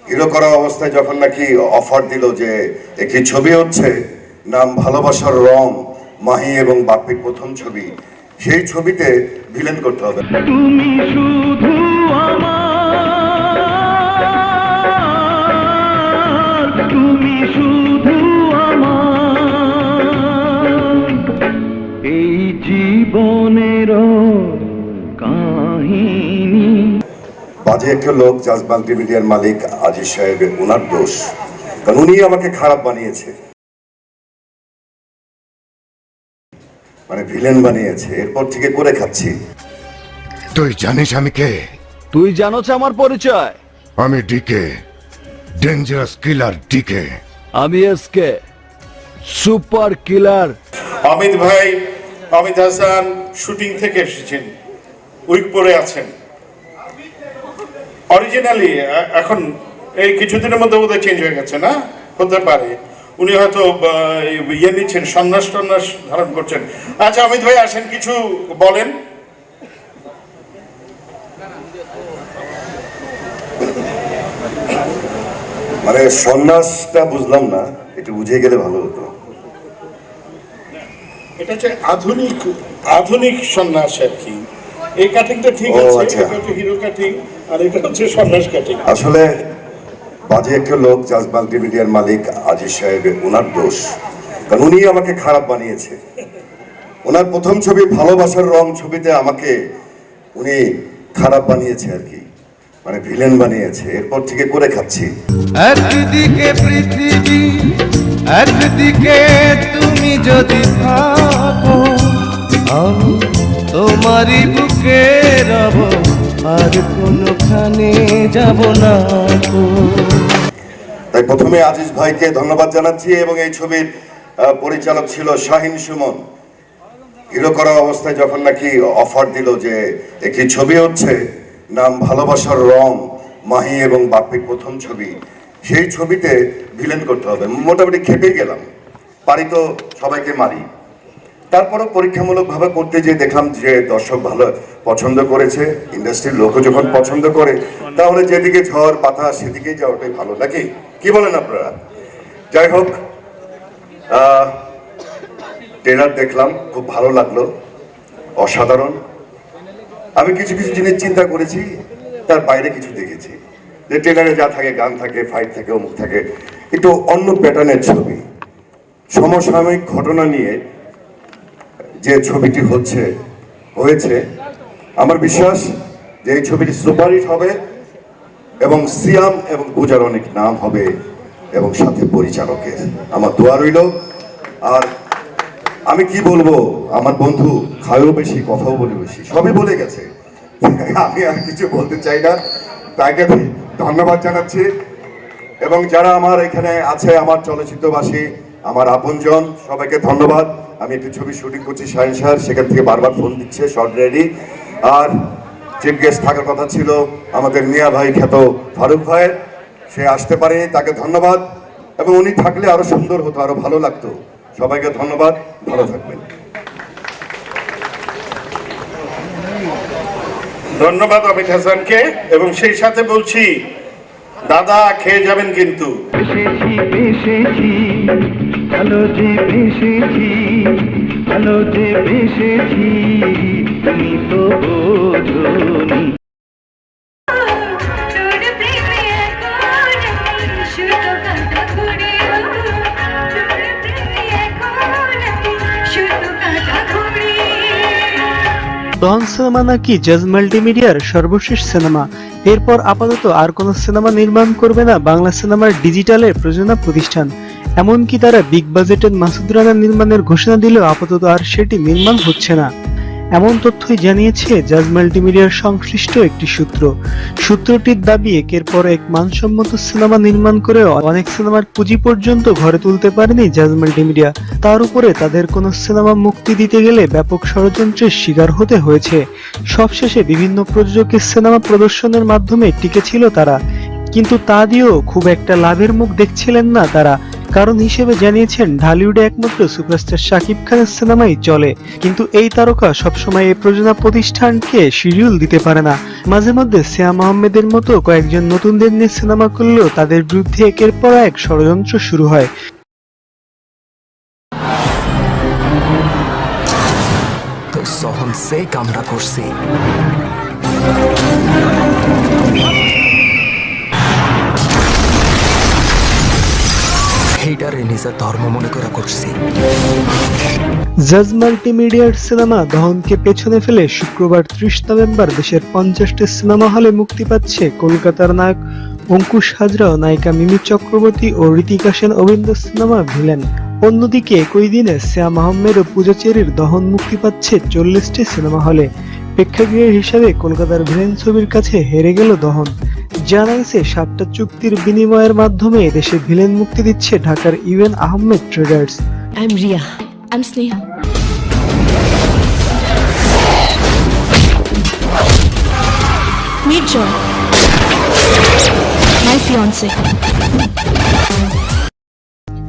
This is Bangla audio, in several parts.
হিরো করা অবস্থায় যখন নাকি অফার দিল যে একটি ছবি হচ্ছে, নাম ভালোবাসার রং, মাহি এবং বাপ্পির প্রথম ছবি, সেই ছবিতে ভিলেন করতে হবে। তুমি শুধু আমার, তুমি শুধু আমার, এই জীবনের কাহিনী। বাজে একটা লোক জাজ মাল্টিমিডিয়ার মালিক আজিজ সাহেবের, ওনার দোষ, কারণ উনি আমাকে খারাপ বানিয়েছে, মানে ভিলেন বানিয়েছে। এরপর থেকে করে খাচ্ছি। তুই জানিস আমি কে? তুই জানোছ আমার পরিচয়? আমি ডিকে, ডেঞ্জারাস কিলার ডিকে। আমি এসকে, সুপার কিলার। অমিত ভাই, অমিত হাসান শুটিং থেকে এসেছেন, উইক পরে আছেন। অরিজিনালি এখন এই কিছুদিনের মধ্যে বোধহয় চেঞ্জ হয়ে গেছে, না? হতে পারে উনি হয়তো ইয়ে নিচ্ছেন, সন্ন্যাস টন্যাস ধারণ করছেন। আচ্ছা অমিত ভাই আসেন, কিছু বলেন। মানে সন্ন্যাসটা বুঝলাম না, একটু বুঝে গেলে ভালো হতো। এটা হচ্ছে আধুনিক আধুনিক সন্ন্যাস আর কি। এই কাটিংটা ঠিক ও, আছে, আচ্ছা। এটা হচ্ছে হিরো কাটিং, আর এটা হচ্ছে সন্ন্যাস কাটিং। আসলে বাজে একটা লোক জাজ মাল্টিমিডিয়ার মালিক আজিজ সাহেবের, ওনার দোষ, কারণ উনি আমাকে খারাপ বানিয়েছে। ওনার প্রথম ছবি ভালোবাসার রং ছবিতে আমাকে উনি খারাপ বানিয়েছে আর কি, মানে ভিলেন বানিয়েছে। এরপর থেকে করে খাচ্ছি। একদিকে পৃথিবী, একদিকে তুমি যদি থাকো, আমি তোমারই বুকে রব, আর কোনোখানে যাব না। তাই প্রথমে আজিজ ভাইকে ধন্যবাদ জানাচ্ছি, এবং এই ছবির পরিচালক ছিল শাহিন সুমন। হিরো করা অবস্থায় যখন নাকি অফার দিল যে একটি ছবি হচ্ছে, নাম ভালোবাসার রং, মাহি এবং বাপ্পির প্রথম ছবি, সেই ছবিতে ভিলেন করতে হবে। মোটামুটি খেপে গেলাম, পারি তো সবাইকে মারি। তারপরও পরীক্ষামূলকভাবে করতে যেয়ে দেখলাম যে দর্শক ভালো পছন্দ করেছে, ইন্ডাস্ট্রির লোকও যখন পছন্দ করে, তাহলে যেদিকে ঝড় বাতাস সেদিকেই যাওয়াটাই ভালো, নাকি কি বলেন আপনারা? যাই হোক, ট্রেলার দেখলাম, খুব ভালো লাগলো, অসাধারণ। আমি কিছু কিছু জিনিস চিন্তা করেছি, তার বাইরে কিছু দেখেছি। যে ট্রেলারে যা থাকে, গান থাকে, ফাইট থাকে, অমুক থাকে, একটু অন্য প্যাটার্নের ছবি, সমসাময়িক ঘটনা নিয়ে যে ছবিটি হয়েছে, আমার বিশ্বাস যে এই ছবিটি সুপারহিট হবে, এবং সিয়াম এবং পূজার অনেক নাম হবে, এবং সাথে পরিচালকের আমার দোয়া রইল। আর আমি কি বলবো, আমার বন্ধু খায়ও বেশি, কথাও বলে বেশি, সবই বলে গেছে। আমি আর কিছু বলতে চাই না, তাকে ধন্যবাদ জানাচ্ছি। এবং যারা আমার এখানে আছে, আমার চলচ্চিত্রবাসী, আমার আপনজন, সবাইকে ধন্যবাদ। আমি একটি ছবি শুটিং করছি শাহিন স্যার, সেখান থেকে বারবার ফোন দিচ্ছে, শর্ট রেডি। আর চিফ গেস্ট থাকার কথা ছিল আমাদের মিয়া ভাই, খ্যাত ফারুক ভাই, সে আসতে পারেনি, তাকে ধন্যবাদ। এবং উনি থাকলে আরো সুন্দর হতো, আরো ভালো লাগতো। সবাইকে ধন্যবাদ, ভালো থাকবেন। ধন্যবাদ অমিত হাসানকে, এবং সেই সাথে বলছি দাদা খেয়ে যাবেন কিন্তু। বেসেছি বেসেছি, ভালো যে বেসেছি, ভালো যে বেসেছি, তুমি তো বোঝনি। ডন সিনেমা নাকি জাজ মাল্টিমিডিয়ার সর্বশেষ সিনেমা। এরপর আপাতত আর কোনো সিনেমা নির্মাণ করবে না বাংলা সিনেমার ডিজিটালের প্রযোজনা প্রতিষ্ঠান। এমনকি তারা বিগ বাজেটের মাসুদ রানা নির্মাণের ঘোষণা দিলেও আপাতত আর সেটি নির্মাণ হচ্ছে না, এমন তথ্যই জানিয়েছে জাজ মাল্টিমিডিয়ার সংশ্লিষ্ট একটি সূত্র। সূত্রটির দাবি, একের পর এক মানসম্মত সিনেমা নির্মাণ করেও অনেক সিনেমার পুঁজি পর্যন্ত ঘরে তুলতে পারেনি জাজ মাল্টিমিডিয়া। তার উপরে তাদের কোনো সিনেমা মুক্তি দিতে গেলে ব্যাপক ষড়যন্ত্রের শিকার হতে হয়েছে। সবশেষে বিভিন্ন প্রযোজকের সিনেমা প্রদর্শনের মাধ্যমে টিকে ছিল তারা, কিন্তু তা দিয়েও খুব একটা লাভের মুখ দেখছিলেন না তারা। কারণ হিসেবে জানিয়েছেন ঢালিউডে একমাত্র সুপারস্টার শাকিব খানের সিনেমাই চলে, কিন্তু এই তারকা সবসময় এই প্রযোজনা প্রতিষ্ঠানকে শিডিউল দিতে পারে না। মাঝে মধ্যে সিয়াম আহমেদের মতো কয়েকজন নতুনদের নিয়ে সিনেমা করলেও তাদের বিরুদ্ধে একের পর এক ষড়যন্ত্র শুরু হয়। তো সহন সে কামটা করছি, এইটারে নিজের ধর্ম মনে করে করছি। জাজ মাল্টিমিডিয়ার সিনেমা দহনকে পেছনে ফেলে শুক্রবার 30 নভেম্বর দেশের 50টি সিনেমা হলে মুক্তি পাচ্ছে কলকাতার নায়ক অঙ্কুশ হাজরা ও নায়িকা মিমি চক্রবর্তী ও ঋতিকা সেন অভিনীত সিনেমা ভিলেন। অন্যদিকে একই দিনে সিয়াম আহমেদ ও পূজা চেরির দহন মুক্তি পাচ্ছে 40টি সিনেমা হলে। প্রেক্ষাগৃহের হিসাবে কলকাতার ভিলেন ছবির কাছে হেরে গেল দহন। জানা গেছে 7টা চুক্তির বিনিময়ের মাধ্যমে দেশে ভিলেন মুক্তি দিচ্ছে ঢাকার UN Ahmed traders. I'm Ria. I'm Sneha. Meet Joy. My fiance.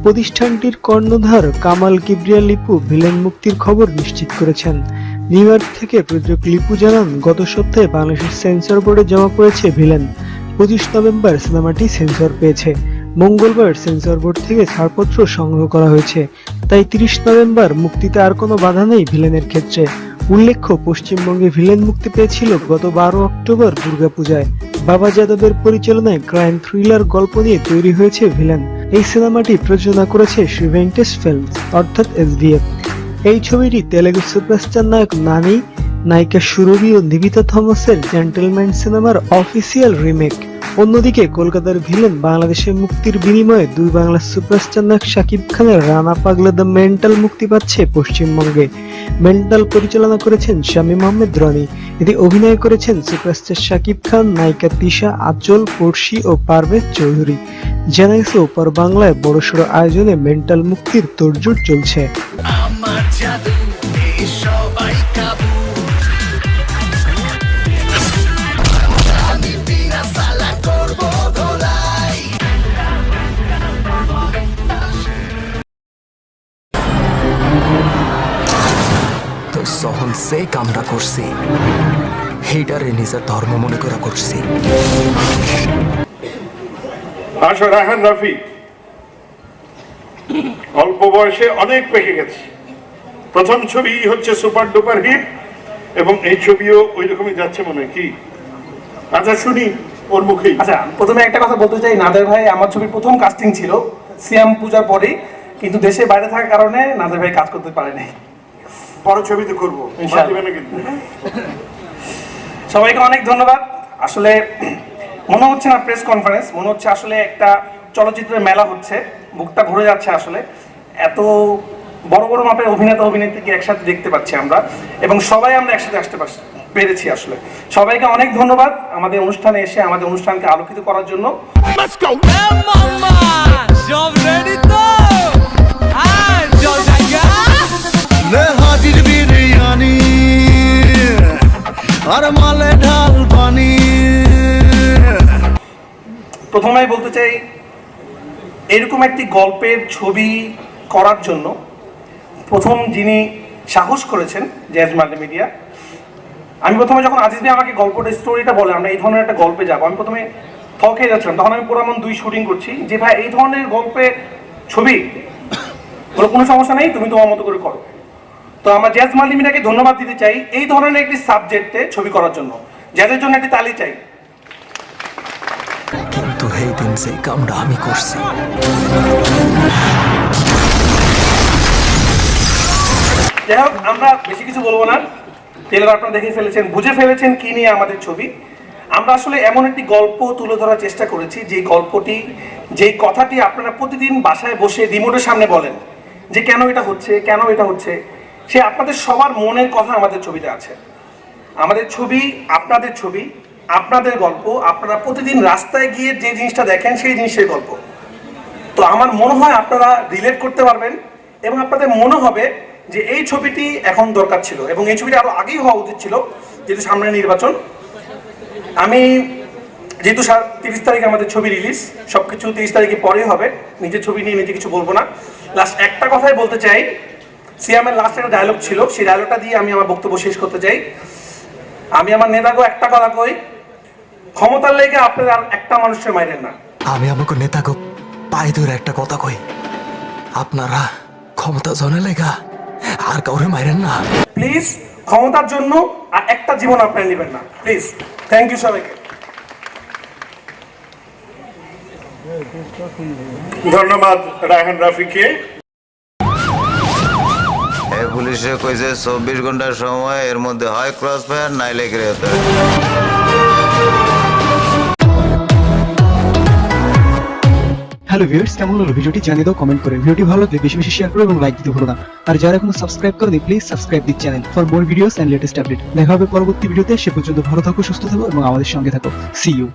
প্রতিষ্ঠানটির কর্ণধার কামাল কিবরিয়া লিপু ভিলেন মুক্তির খবর নিশ্চিত করেছেন। নিউ ইয়র্ক থেকে প্রযোজক লিপু জানান, গত সপ্তাহে বাংলাদেশের সেন্সর বোর্ডে জমা পড়েছে ভিলেন। 25 নভেম্বর সিনেমাটি সেন্সর পেয়েছে। মঙ্গলবার সেন্সর বোর্ড থেকে ছাড়পত্র সংগ্রহ করা হয়েছে, তাই 30 নভেম্বর মুক্তিতে আর কোনো বাধা নেই ভিলেনের ক্ষেত্রে। উল্লেখ্য, পশ্চিমবঙ্গে ভিলেন মুক্তি পেয়েছিল গত 12 অক্টোবর দুর্গাপূজায়। বাবা যাদবের পরিচালনায় ক্রাইম থ্রিলার গল্প নিয়ে তৈরি হয়েছে ভিলেন। এই সিনেমাটি প্রযোজনা করেছে শ্রী ভেঙ্কটেশ ফিল্মস অর্থাৎ SVF। এই ছবিটি তেলেগু সুপারস্টার নায়ক নানি, নায়িকা সুরভি ও নিবিতা থমাসের জেন্টলম্যান সিনেমার অফিসিয়াল রিমেক। অন্যদিকে কলকাতার ভিলেন বাংলাদেশে মুক্তির বিনিময়ে দুই বাংলা সুপারস্টার নায়ক শাকিব খানের রানা পাগলা দ্য মেন্টাল মুক্তি পাচ্ছে পশ্চিমবঙ্গে। মেন্টাল পরিচালনা করেছেন শামীম আহমেদ রনি। এতে অভিনয় করেছেন সুপারস্টার শাকিব খান, নায়িকা তিশা, আঁচল, পড়শি ও পারভেজ চৌধুরী। জানা গেছে ওপার বাংলায় বড়সড় আয়োজনে মেন্টাল মুক্তির তোড়জোড় চলছে। তো সহন সে কামটা করছি, এইটারে নিজের ধর্ম মনে করে করছি। আসো রায়হান রাফি অল্প বয়সে অনেক পেকে গেছে। প্রথম ছবি হচ্ছে সুপার ডুপার হিট এবং এই ছবিও ওই রকমই যাচ্ছে মনে হয়। কি আচ্ছা শুনি ওর মুখেই। আচ্ছা, প্রথমে একটা কথা বলতে চাই, নাদের ভাই আমার ছবির প্রথম কাস্টিং ছিল সিয়াম পূজার পরেই, কিন্তু দেশে বাইরে থাকার কারণে নাদের ভাই কাজ করতে পারে নাই। বড় ছবিতে করবো কিন্তু। সবাইকে অনেক ধন্যবাদ। আসলে মনে হচ্ছে না প্রেস কনফারেন্স, মনে হচ্ছে আসলে একটা চলচ্চিত্রের মেলা হচ্ছে, বুকটা ভরে যাচ্ছে। আসলে এত বড় বড় মাপের অভিনেতা অভিনেত্রীকে একসাথে দেখতে পাচ্ছি আমরা, এবং সবাই আমরা একসাথে আসতে পেরেছি। আসলে সবাইকে অনেক ধন্যবাদ আমাদের অনুষ্ঠানে এসে আমাদের অনুষ্ঠানকে আলোকিত করার জন্য। হাজির বিরিয়ানি আর মালে ঢাল পানি। প্রথমেই বলতে চাই, এরকম একটি গল্পের ছবি করার জন্য প্রথম যিনি সাহস করেছেন জাজ মাল্টিমিডিয়া। আমি প্রথমে যখন আজিজ ভাই আমাকে গল্পটা স্টোরিটা বলে আমরা এই ধরনের একটা গল্পে যাবো, আমি প্রথমে থকে যাচ্ছিলাম। তখন আমি পুরামন 2 শুটিং করছি, যে ভাই এই ধরনের গল্পে ছবি কোনো সমস্যা নেই, তুমি তোমার মতো করে করো। তো আমার জাজ মাল্টিমিডিয়াকে ধন্যবাদ দিতে চাই এই ধরনের একটি সাবজেক্টে ছবি করার জন্য। জাজের জন্য একটি তালি চাই। কিন্তু এই দিন সেই কামটা আমি করছি। যাই হোক, আমরা বেশি কিছু বলবো না। ট্রেলার আপনারা দেখে ফেলেছেন, বুঝে ফেলেছেন কি নিয়ে আমাদের ছবি। আমরা আসলে এমন একটি গল্প তুলে ধরার চেষ্টা করেছি, যে গল্পটি, যে কথাটি আপনারা প্রতিদিন বাসায় বসে রিমোটের সামনে বলেন যে কেন এটা হচ্ছে, কেন এটা হচ্ছে, সে আপনাদের সবার মনের কথা আমাদের ছবিতে আছে। আমাদের ছবি আপনাদের ছবি, আপনাদের গল্প। আপনারা প্রতিদিন রাস্তায় গিয়ে যে জিনিসটা দেখেন সেই জিনিসের গল্প। তো আমার মনে হয় আপনারা রিলেট করতে পারবেন, এবং আপনাদের মনে হবে যে এই ছবিটি এখন দরকার ছিল, এবং এই ছবিটি আরো আগেই হওয়া উচিত ছিল, যেহেতু সামনে নির্বাচন। আমি যেহেতু 30 তারিখে আমাদের ছবি রিলিজ, সবকিছু 30 তারিখে পরেই হবে, নিজের ছবি নিয়ে নিজে কিছু বলবো না। লাস্ট একটা কথাই বলতে চাই, সিয়ামের লাস্ট একটা ডায়লগ ছিল, সেই ডায়লগটা দিয়ে আমি আমার বক্তব্য শেষ করতে চাই। আমি আমার নেতাকে একটা কথা কই, ক্ষমতার লেগে আপনারা আর একটা মানুষের মাইরেন না। আমি আমাকে নেতাকে পায়ে ধরে একটা কথা কই, আপনারা ক্ষমতা জনে লেগা আর কাউরে মাইরেন না। প্লিজ ক্ষমতার জন্য আর একটা জীবন আপনারা নেবেন না, প্লিজ। থ্যাংক ইউ সবাইকে। ধন্যবাদ রায়হান রাফিকে। পুলিশে কইছে 24 ঘন্টার সময়, এর মধ্যে হয় ক্রস ফায়ার নাইলে গ্রেফতার। হ্যালো ভিউয়ার্স, কেমন হলো ভিডিওটি জানিয়ে দাও কমেন্ট করে। ভিডিওটি ভালো লাগলে বেশি বেশি শেয়ার করো এবং লাইক দিতে ভুলো না। আর যারা এখনো সাবস্ক্রাইব করেনি please subscribe this channel for more videos and latest update. দেখা হবে পরবর্তী ভিডিওতে, সে পর্যন্ত ভালো থাকো, সুস্থ থাকো এবং আমাদের সঙ্গে থাকো। See you.